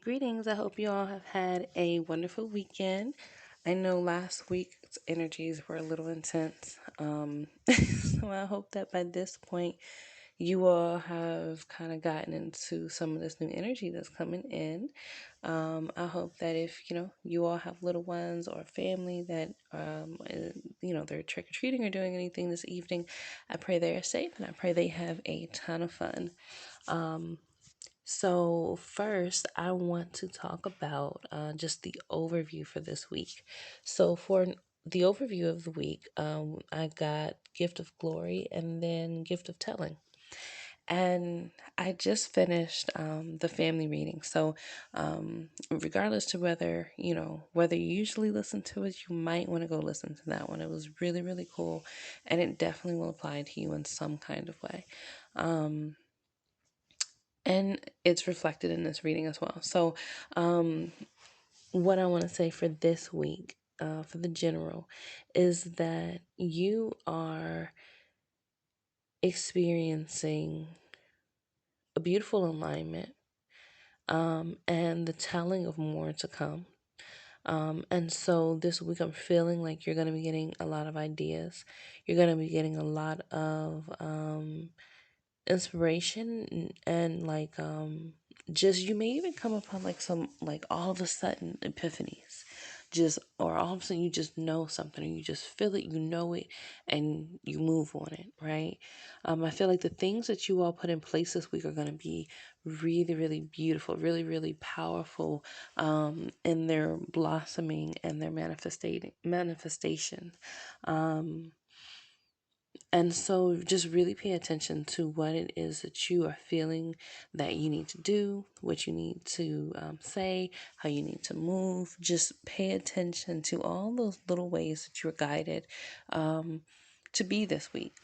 Greetings. I hope you all have had a wonderful weekend. I know last week's energies were a little intense. So I hope that by this point, you all have kind of gotten into some of this new energy that's coming in. I hope that if you all have little ones or family that they're trick or treating or doing anything this evening, I pray they are safe and I pray they have a ton of fun. So, first, I want to talk about just the overview for this week. So, for the overview of the week, I got Gift of Glory and then Gift of Telling. And I just finished the family reading. So, regardless to whether you usually listen to it, you might want to go listen to that one. It was really, really cool. And it definitely will apply to you in some kind of way. Um, and it's reflected in this reading as well. So, what I want to say for this week, for the general, is that you are experiencing a beautiful alignment, and the telling of more to come. And so this week, I'm feeling like you're going to be getting a lot of ideas. You're going to be getting a lot of inspiration and just you may even come upon like some like all of a sudden epiphanies, just or all of a sudden you just know something or you just feel it, you know it, and you move on it, right? I feel like the things that you all put in place this week are going to be really, really beautiful, really, really powerful, in their blossoming and their manifestation. um and so just really pay attention to what it is that you are feeling that you need to do, what you need to say, how you need to move. Just pay attention to all those little ways that you're guided to be this week,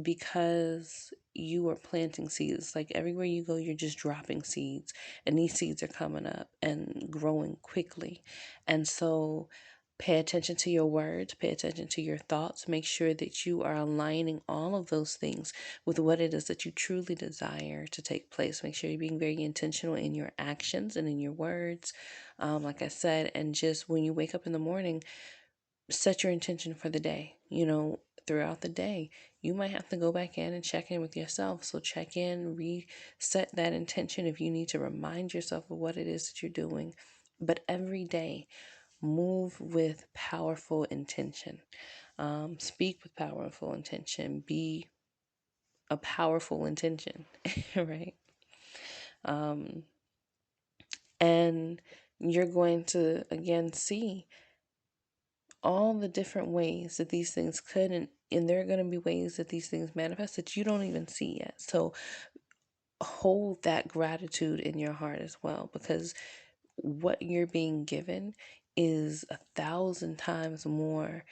because you are planting seeds. Like everywhere you go, you're just dropping seeds, and these seeds are coming up and growing quickly. And so pay attention to your words, pay attention to your thoughts, make sure that you are aligning all of those things with what it is that you truly desire to take place. Make sure you're being very intentional in your actions and in your words, like I said. And just when you wake up in the morning, set your intention for the day. Throughout the day, you might have to go back in and check in with yourself. So check in, reset that intention if you need to remind yourself of what it is that you're doing. But every day, move with powerful intention. Speak with powerful intention. Be a powerful intention, right? Um, and you're going to again see all the different ways that these things could, and there are going to be ways that these things manifest that you don't even see yet. So hold that gratitude in your heart as well, because what you're being given is 1,000 times more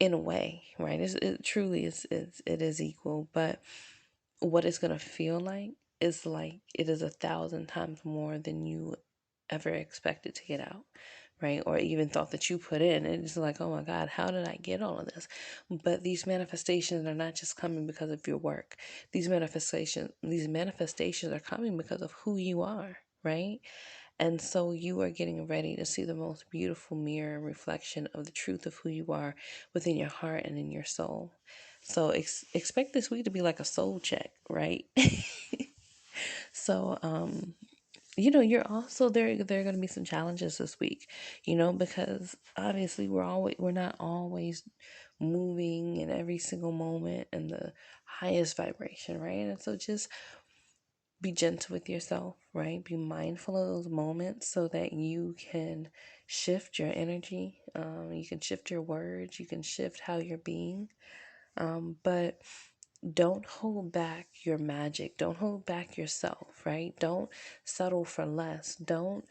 in a way, right? It truly it is equal, but what it's going to feel like it is 1,000 times more than you ever expected to get out, right? Or even thought that you put in. And it's like, oh my God, how did I get all of this? But these manifestations are not just coming because of your work. These manifestations are coming because of who you are, right? And so you are getting ready to see the most beautiful mirror reflection of the truth of who you are within your heart and in your soul. So expect this week to be like a soul check, right? So, you're also there are going to be some challenges this week, because obviously we're not always moving in every single moment in the highest vibration, right? And so just be gentle with yourself, right? Be mindful of those moments so that you can shift your energy. You can shift your words. You can shift how you're being. But don't hold back your magic. Don't hold back yourself, right? Don't settle for less. Don't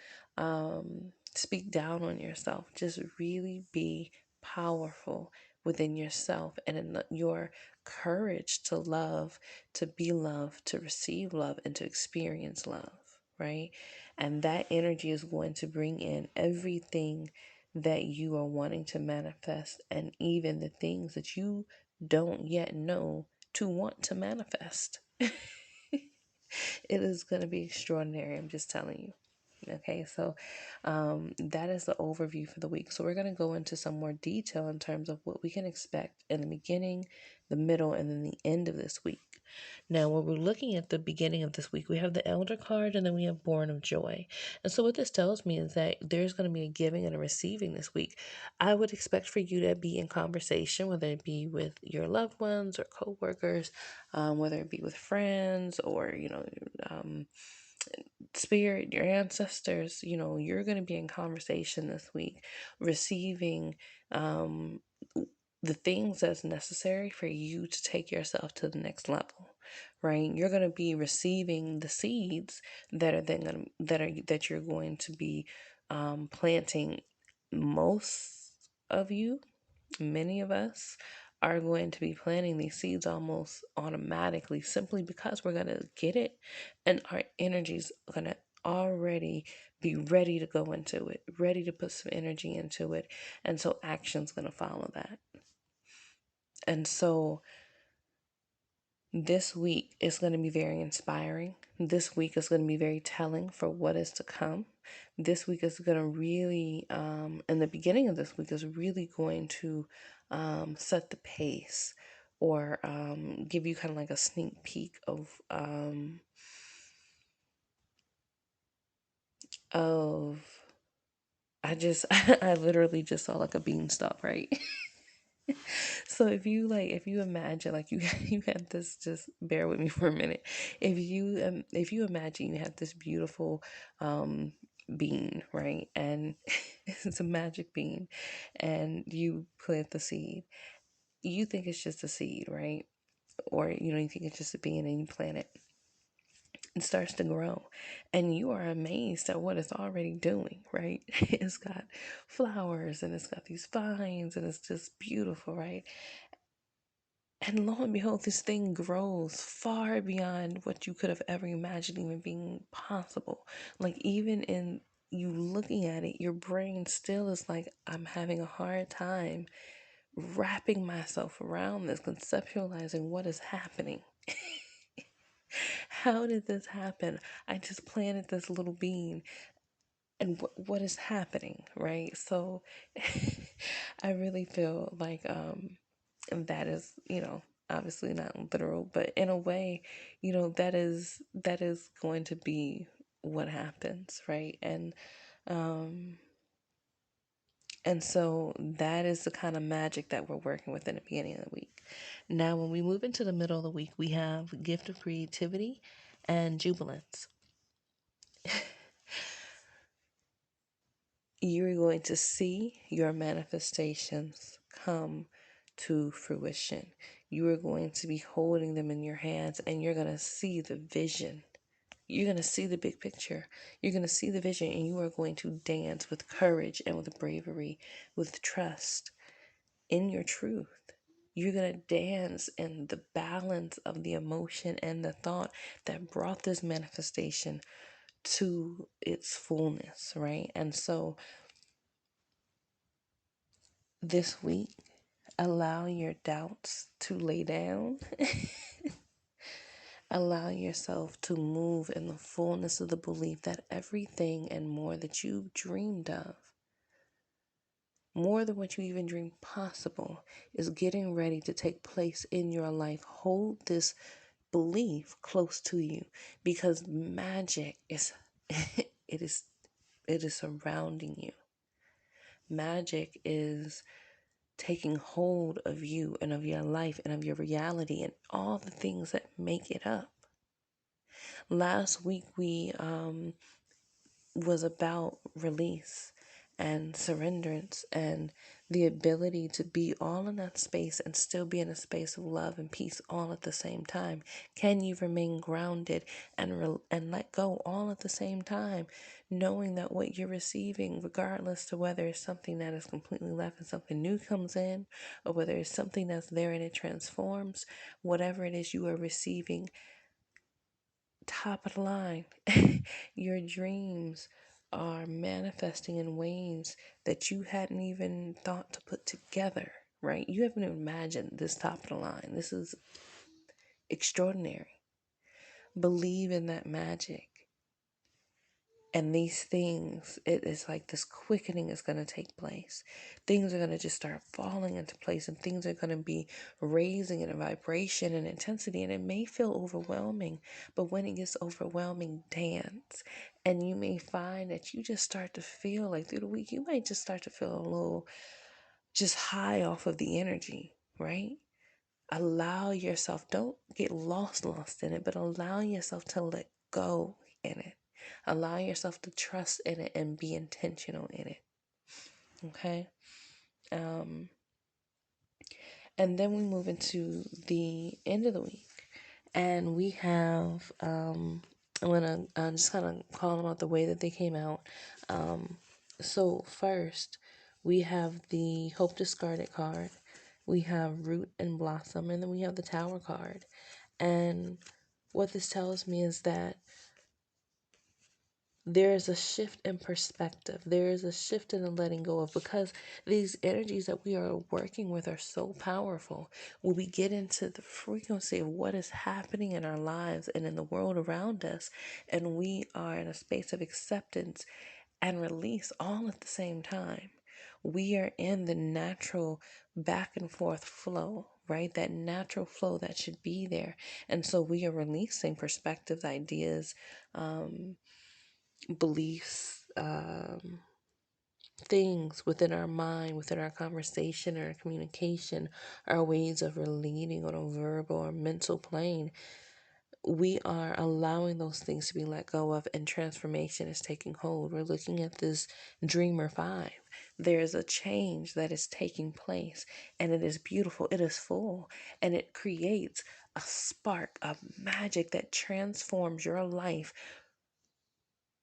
speak down on yourself. Just really be powerful within yourself and in your courage to love, to be loved, to receive love, and to experience love, right? And that energy is going to bring in everything that you are wanting to manifest, and even the things that you don't yet know to want to manifest. It is going to be extraordinary. I'm just telling you. Okay, so that is the overview for the week. So we're going to go into some more detail in terms of what we can expect in the beginning, the middle, and then the end of this week. Now, when we're looking at the beginning of this week, we have the Elder card and then we have Born of Joy. And so what this tells me is that there's going to be a giving and a receiving this week. I would expect for you to be in conversation, whether it be with your loved ones or coworkers, whether it be with friends or, spirit, your ancestors, you're going to be in conversation this week, receiving the things that's necessary for you to take yourself to the next level, right? You're going to be receiving the seeds that are then going to, that you're going to be planting. Most of you, many of us, are going to be planting these seeds almost automatically simply because we're going to get it and our energy's going to already be ready to go into it, ready to put some energy into it. And so action's going to follow that. And so this week is going to be very inspiring. This week is going to be very telling for what is to come. This week is going to really, in the beginning of this week, is really going to set the pace or give you kind of like a sneak peek of I literally just saw like a beanstalk, right? So if you imagine like you you had this, just bear with me for a minute. If you imagine you have this beautiful um bean, right? And it's a magic bean and you plant the seed. You think it's just a seed, right? Or you think it's just a bean and you plant it. It starts to grow and you are amazed at what it's already doing, right? It's got flowers and it's got these vines and it's just beautiful, right? And lo and behold, this thing grows far beyond what you could have ever imagined even being possible. Like, even in you looking at it, your brain still is like, I'm having a hard time wrapping myself around this, conceptualizing what is happening. How did this happen? I just planted this little bean and what is happening, right? So I really feel like and that is, obviously not literal, but in a way, that is going to be what happens, right? Um and so that is the kind of magic that we're working with in the beginning of the week. Now, when we move into the middle of the week, we have gift of creativity and jubilance. You're going to see your manifestations come to fruition. You are going to be holding them in your hands and you're going to see the vision. You're going to see the big picture. You're going to see the vision and you are going to dance with courage and with bravery, with trust in your truth. You're going to dance in the balance of the emotion and the thought that brought this manifestation to its fullness, right? And so this week, allow your doubts to lay down. Allow yourself to move in the fullness of the belief that everything and more that you've dreamed of, more than what you even dreamed possible, is getting ready to take place in your life. Hold this belief close to you because magic is it is it is surrounding you. Magic is taking hold of you and of your life and of your reality and all the things that make it up. Last week we was about release and surrenderance and the ability to be all in that space and still be in a space of love and peace all at the same time. Can you remain grounded and let go all at the same time, knowing that what you're receiving, regardless to whether it's something that is completely left and something new comes in, or whether it's something that's there and it transforms, whatever it is you are receiving, top of the line. Your dreams are manifesting in ways that you hadn't even thought to put together, right? You haven't imagined this top of the line. This is extraordinary. Believe in that magic. And these things, it is like this quickening is going to take place. Things are going to just start falling into place, and things are going to be raising in a vibration and intensity. And it may feel overwhelming, but when it gets overwhelming, dance. And you may find that you just start to feel like through the week, you might just start to feel a little just high off of the energy, right? Allow yourself, don't get lost in it, but allow yourself to let go in it. Allow yourself to trust in it and be intentional in it. Okay? Um, and then we move into the end of the week. And we have, I'm going to just kind of call them out the way that they came out. So, first, we have the Hope Discarded card. We have Root and Blossom. And then we have the Tower card. And what this tells me is that there is a shift in perspective. There is a shift in the letting go of, because these energies that we are working with are so powerful. When we get into the frequency of what is happening in our lives and in the world around us, and we are in a space of acceptance and release all at the same time, we are in the natural back and forth flow, right? That natural flow that should be there. And so we are releasing perspectives, ideas, beliefs, things within our mind, within our conversation, our communication, our ways of relating on a verbal or mental plane. We are allowing those things to be let go of, and transformation is taking hold. We're looking at this Dreamer 5. There's a change that is taking place, and it is beautiful. It is full, and it creates a spark of magic that transforms your life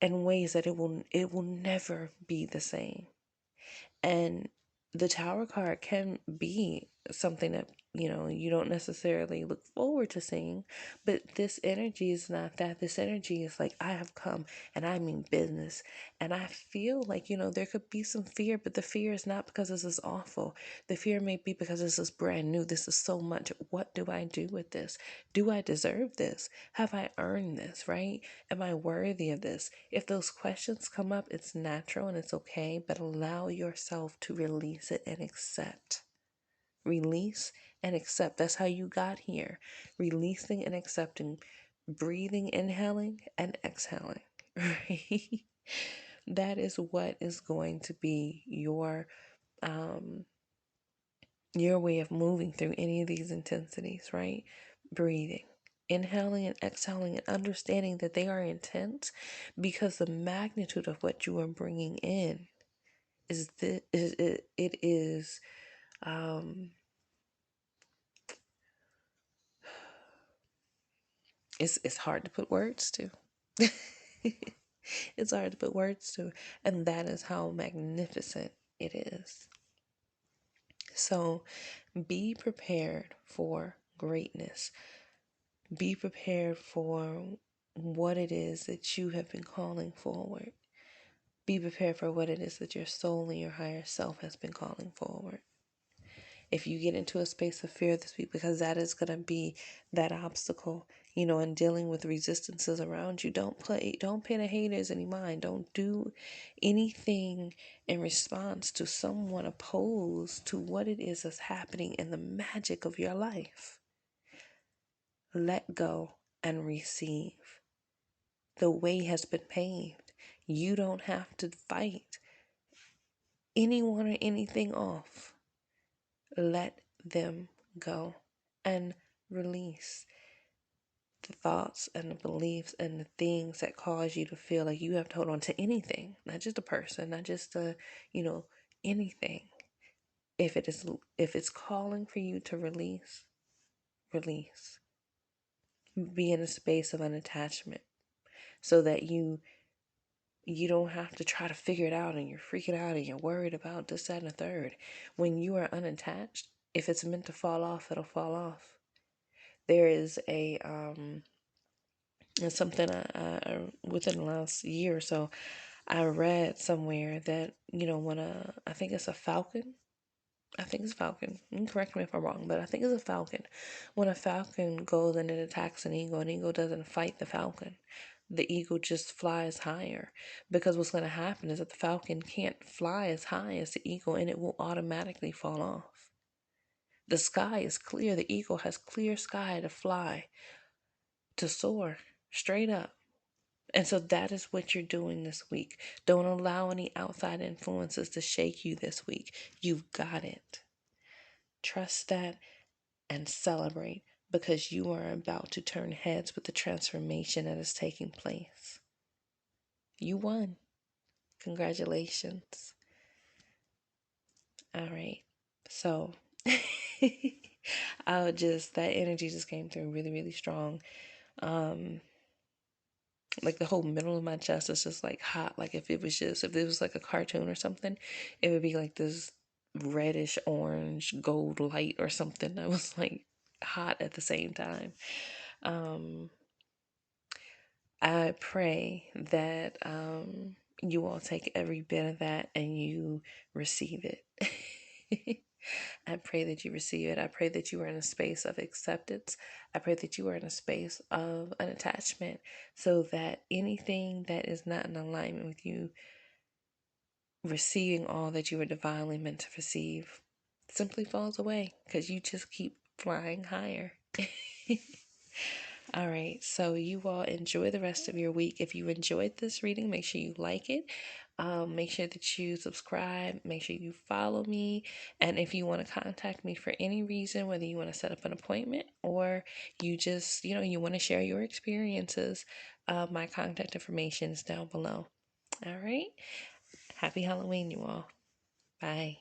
in ways that it will never be the same. And the Tower card can be something that, you don't necessarily look forward to seeing, but this energy is not that. This energy is like, I have come, and I mean business. And I feel like, there could be some fear, but the fear is not because this is awful. The fear may be because this is brand new. This is so much. What do I do with this? Do I deserve this? Have I earned this, right? Am I worthy of this? If those questions come up, it's natural and it's okay, but allow yourself to release it and accept. Release and accept. That's how you got here. Releasing and accepting. Breathing, inhaling, and exhaling. Right? That is what is going to be your way of moving through any of these intensities, right? Breathing, inhaling and exhaling, and understanding that they are intense, because the magnitude of what you are bringing in is it is it's hard to put words to. It's hard to put words to, and that is how magnificent it is. So be prepared for greatness. Be prepared for what it is that you have been calling forward. Be prepared for what it is that your soul and your higher self has been calling forward. If you get into a space of fear this week, because that is going to be that obstacle, in dealing with resistances around you, don't pay the haters any mind. Don't do anything in response to someone opposed to what it is that's happening in the magic of your life. Let go and receive. The way has been paved. You don't have to fight anyone or anything off. Let them go and release the thoughts and the beliefs and the things that cause you to feel like you have to hold on to anything, not just a person, not just anything. If it's calling for you to release, release. Be in a space of unattachment, so that you don't have to try to figure it out, and you're freaking out and you're worried about this, that, and the third. When you are unattached, if it's meant to fall off, it'll fall off. There is it's something within the last year or so, I read somewhere that, when I think it's a falcon, I think it's a falcon. You can correct me if I'm wrong, but I think it's a falcon. When a falcon goes and it attacks an eagle doesn't fight the falcon. The eagle just flies higher, because what's going to happen is that the falcon can't fly as high as the eagle and it will automatically fall off. The sky is clear. The eagle has clear sky to fly, to soar straight up. And so that is what you're doing this week. Don't allow any outside influences to shake you this week. You've got it. Trust that and celebrate, because you are about to turn heads with the transformation that is taking place. You won. Congratulations. All right. So, that energy just came through really, really strong. Like the whole middle of my chest is just like hot. Like if it was like a cartoon or something, it would be like this reddish orange gold light or something that was like hot at the same time. Um, I pray that you all take every bit of that and you receive it. I pray that you receive it. I pray that you are in a space of acceptance. I pray that you are in a space of an attachment, so that anything that is not in alignment with you receiving all that you were divinely meant to receive simply falls away, because you just keep flying higher. All right, so you all enjoy the rest of your week. If you enjoyed this reading, make sure you like it. Make sure that you subscribe. Make sure you follow me. And if you want to contact me for any reason, whether you want to set up an appointment or you just, you want to share your experiences, my contact information is down below. All right. Happy Halloween, you all. Bye.